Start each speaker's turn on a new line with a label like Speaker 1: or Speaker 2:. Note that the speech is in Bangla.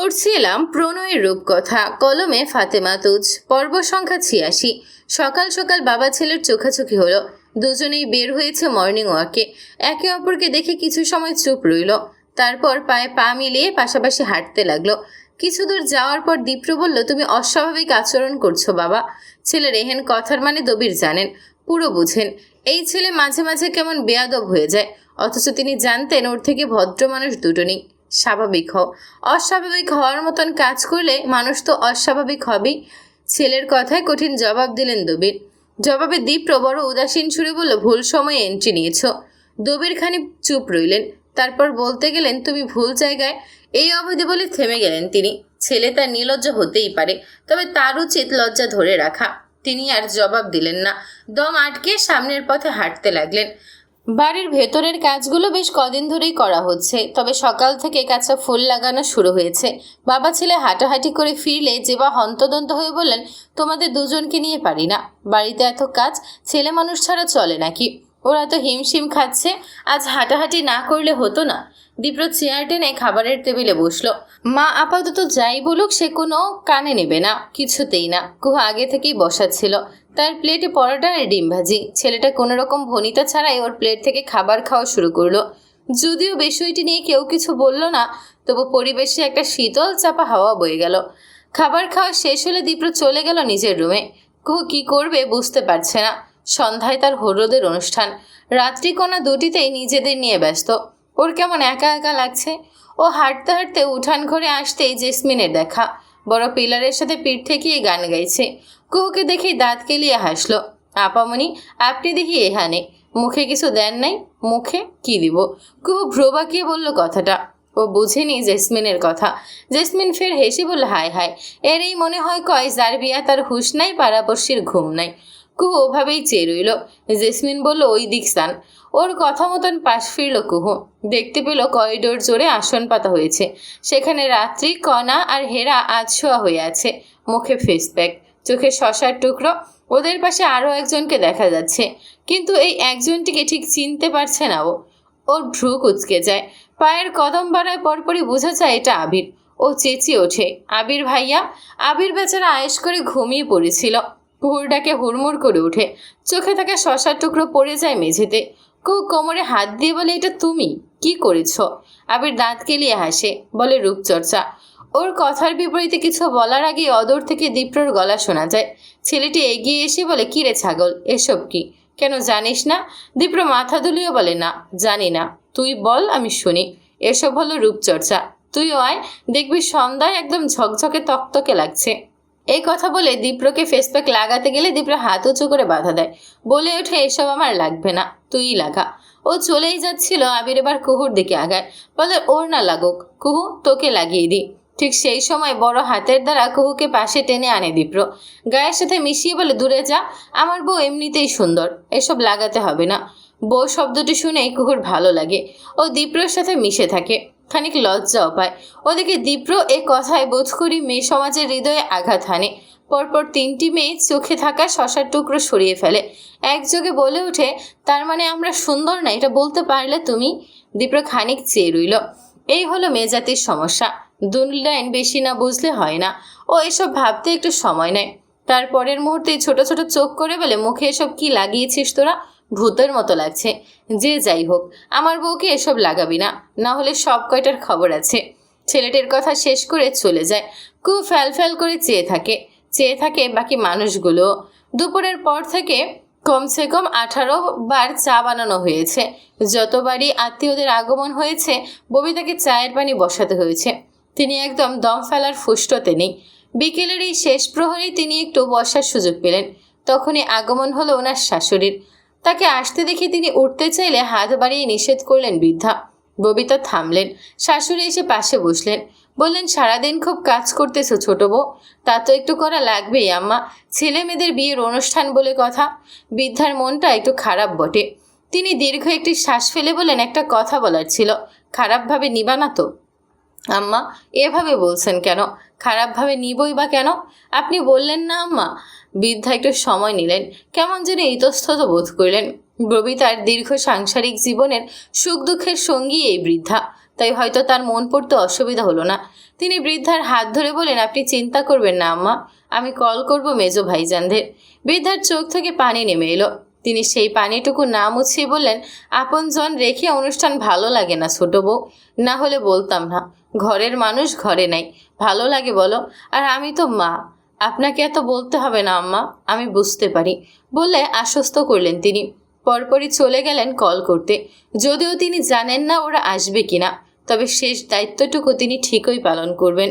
Speaker 1: পড়ছিলাম প্রণয়ের রূপকথা, কলমে ফাতেমা তুজ, পর্ব সংখ্যা ৮৬। সকাল সকাল বাবা ছেলের চোখাচোখি হলো। দুজনেই বের হয়েছে মর্নিং ওয়াকে। একে অপরকে দেখে কিছু সময় চুপ রইল, তারপর পায়ে পা মিলিয়ে পাশাপাশি হাঁটতে লাগলো। কিছু দূর যাওয়ার পর দীপ্র বলল, তুমি অস্বাভাবিক আচরণ করছো বাবা। ছেলের এহেন কথার মানে দবির জানেন, পুরো বুঝেন। এই ছেলে মাঝে মাঝে কেমন বেয়াদব হয়ে যায়, অথচ তিনি জানতেন ওর থেকে ভদ্র মানুষ দুটো নেই। স্বাভাবিক হও। অস্বাভাবিক হওয়ার মতন কাজ করলে মানুষ তো অস্বাভাবিক হবেই। ছেলের কথায় কঠিন জবাব দিলেন দবির। জবাবে দীপ্র বড় উদাসীন সুরে বলল, ভুল সময়ে এন্ট্রি নিয়েছ। দবির খানিক চুপ রইলেন, তারপর বলতে গেলেন, তুমি ভুল জায়গায়। এই অবধি বলে থেমে গেলেন তিনি। ছেলে তার নির্লজ্জ হতেই পারে, তবে তার উচিত লজ্জা ধরে রাখা। তিনি আর জবাব দিলেন না, দম আটকে সামনের পথে হাঁটতে লাগলেন। বাড়ির ভেতরের কাজগুলো বেশ কদিন ধরেই করা হচ্ছে, তবে সকাল থেকে কাঁচা ফুল লাগানো শুরু হয়েছে। বাবা ছেলে হাঁটাহাঁটি করে ফিরলে যেবা হন্তদন্ত হয়ে বললেন, তোমাদের দুজনকে নিয়ে পারি না। বাড়িতে এত কাজ, ছেলে মানুষ ছাড়া চলে নাকি? ওরা তো হিমশিম খাচ্ছে, আজ হাঁটাহাঁটি না করলে হতো না? দীপ্র চেয়ার টেনে খাবারের টেবিলে বসলো। মা আপাতত যাই বলুক সে কোনো কানে নেবে না, কিছুতেই না। কুহু আগে থেকেই বসাচ্ছিল, তার প্লেটে পরোটা আর ডিম ভাজি। ছেলেটা কোনো রকম ভনিতা ছাড়াই ওর প্লেট থেকে খাবার খাওয়া শুরু করলো। যদিও বিষয়টি নিয়ে কেউ কিছু বলল না, তবু পরিবেশে একটা শীতল চাপা হাওয়া বয়ে গেল। খাবার খাওয়া শেষ হলে দীপ্র চলে গেল নিজের রুমে। কুহু কি করবে বুঝতে পারছে না। সন্ধ্যায় তার হলুদের অনুষ্ঠান, রাত্রিকোণা দুটিতেই নিজেদের নিয়ে ব্যস্ত। ওর কেমন একা একা লাগছে। ও হাঁটতে হাঁটতে উঠান ঘরে আসতেই জেসমিনের দেখা। বড় পিলারের সাথে পিঠ ঠেকিয়ে গান গাইছে। কুহুকে দেখেই দাঁত কেলিয়ে হাসলো। আপামনি, আপনি দেখি এখানে। মুখে কিছু দেন নাই? মুখে কি দিব? কুহু ভ্রু বাঁকিয়ে বলল কথাটা। ও বুঝেনি জেসমিনের কথা। জেসমিন ফের হেসে বলল, হায় হায়, এরই মনে হয় কয় যার বিয়া তার হুঁশ নাই, পাড়াপড়শির ঘুম নাই। কুহু ওভাবেই চেয়ে রইল। জেসমিন বলল, ওই দিক স্থান। ওর কথা মতন পাশ ফিরল কুহু। দেখতে পেল করিডোর জোরে আসন পাতা হয়েছে। সেখানে রাত্রি, কণা আর হেরা আধশোয়া হয়ে আছে, মুখে ফেস প্যাক, চোখে শশার টুকরো। ওদের পাশে আরও একজনকে দেখা যাচ্ছে, কিন্তু এই একজনটিকে ঠিক চিনতে পারছে না ও। ওর ভ্রু কুঁচকে যায়। পায়ের কদম বাড়ায় পরপরই বোঝা যায় এটা আবির। ও চেঁচিয়ে ওঠে, আবির ভাইয়া। আবির বেচারা আয়েশ করে ঘুমিয়ে পড়েছিল। কুহুর ডাকে হুড়মুড় করে ওঠে। চোখে থাকা শশার টুকরো পড়ে যায় মেঝেতে। কুহু কোমরে হাত দিয়ে বলে, এটা তুমি কি করেছ? আবির দাঁত কেলিয়ে হাসে, বলে, রূপচর্চা। ওর কথার বিপরীতে কিছু বলার আগে অদূর থেকে দীপ্রর গলা শোনা যায়। ছেলেটি এগিয়ে এসে বলে, কি রে ছাগল, এসব কি? কেন জানিস না? দীপ্র মাথা দুলিয়ে বলে, না জানি না। তুই বল, আমি শুনি। এসব হলো রূপচর্চা। তুইও আয়, দেখবি সন্ধ্যায় একদম ঝকঝকে তকতকে লাগছে। এই কথা বলে দীপ্রকে ফেসপ্যাক লাগাতে গেলে দীপ্র হাত উঁচু করে বাধা দেয়, বলে ওঠে, এসব আমার লাগবে না, তুই লাগা। ও চলেই যাচ্ছিল, আবির এবার কুহুর দিকে আগায়, বলে, ওর না লাগুক, কুহু তোকে লাগিয়ে দি। ঠিক সেই সময় বড় হাতের দ্বারা কুহুকে পাশে টেনে আনে দীপ্র। গায়ের সাথে মিশিয়ে বলে, দূরে যা, আমার বউ এমনিতেই সুন্দর, এসব লাগাতে হবে না। বউ শব্দটি শুনেই কুহুর ভালো লাগে। ও দীপ্রর সাথে মিশে থাকে, খানিক লজ্জাও পায়। ওদিকে দীপ্র এ কথায় বোধ করি মেয়ে সমাজের হৃদয়ে আঘাত হানে। পরপর তিনটি মেয়ে চোখে থাকা শশার টুকরো সরিয়ে ফেলে। একযোগে বলে ওঠে, তার মানে আমরা সুন্দর না, এটা বলতে পারলে তুমি? দীপ্র খানিক চেয়ে রইল। এই হলো মেয়ে জাতির সমস্যা, দুলাইন বেশি না বুঝলে হয় না। ও এসব ভাবতে একটু সময় নেয়। তারপরের মুহূর্তেই ছোট ছোট চোখ করে বলে, মুখে এসব কি লাগিয়েছিস তোরা? ভূতের মতো লাগছে। যে যাই হোক, আমার বউকে এসব লাগাবি না, না হলে সব কয়টার খবর আছে। ছেলেটির কথা শেষ করে চলে যায়। খুব ফ্যাল করে চেয়ে থাকে বাকি মানুষগুলো। দুপুরের পর থেকে কমসে কম 18 বার চা বানানো হয়েছে। যতবারই আত্মীয়দের আগমন হয়েছে, ববিতাকে চায়ের পানি বসাতে হয়েছে। তিনি একদম দম ফেলার ফুষ্টতে নেই। বিকেলের এই শেষ প্রহরেই তিনি একটু বসার সুযোগ পেলেন। তখনই আগমন হলো ওনার শাশুড়ির। তাকে আসতে দেখে তিনি উঠতে চাইলে হাত বাড়িয়ে নিষেধ করলেন বৃদ্ধা। ববিতা থামলেন। শাশুড়ি এসে পাশে বসলেন, বললেন, সারাদিন খুব কাজ করতেছো ছোট বউ। তা তো একটু করা লাগবেই আম্মা, ছেলে মেয়েদের বিয়ের অনুষ্ঠান বলে কথা। বৃদ্ধার মনটা একটু খারাপ বটে। তিনি দীর্ঘ একটি শ্বাস ফেলে বলেন, একটা কথা বলার ছিল, খারাপভাবে নিবা না তো? আম্মা, এভাবে বলছেন কেন? খারাপভাবে নিবই বা কেন? আপনি বললেন না আম্মা। বৃদ্ধা একটু সময় নিলেন, কেমন যেন ইতস্তত বোধ করলেন। ববিতার দীর্ঘ সাংসারিক জীবনের সুখ দুঃখের সঙ্গী এই বৃদ্ধা। তাই হয়তো তার মন পড়তে অসুবিধা হলো না। তিনি বৃদ্ধার হাত ধরে বলেন, আপনি চিন্তা করবেন না আম্মা, আমি কল করব মেজো ভাইজানদের। বৃদ্ধার চোখ থেকে পানি নেমে এলো। তিনি সেই পানিটুকু না মুছিয়ে বললেন, আপনজন রেখে অনুষ্ঠান ভালো লাগে না ছোট বউ, না হলে বলতাম না। ঘরের মানুষ ঘরে নাই, ভালো লাগে বলো? আর আমি তো মা, আপনাকে এত বলতে হবে না আম্মা, আমি বুঝতে পারি বলে আশ্বস্ত করলেন তিনি। পরপরই চলে গেলেন কল করতে, যদিও তিনি জানেন না ওরা আসবে কিনা, তবে শেষ দায়িত্বটুকু তিনি ঠিকই পালন করবেন।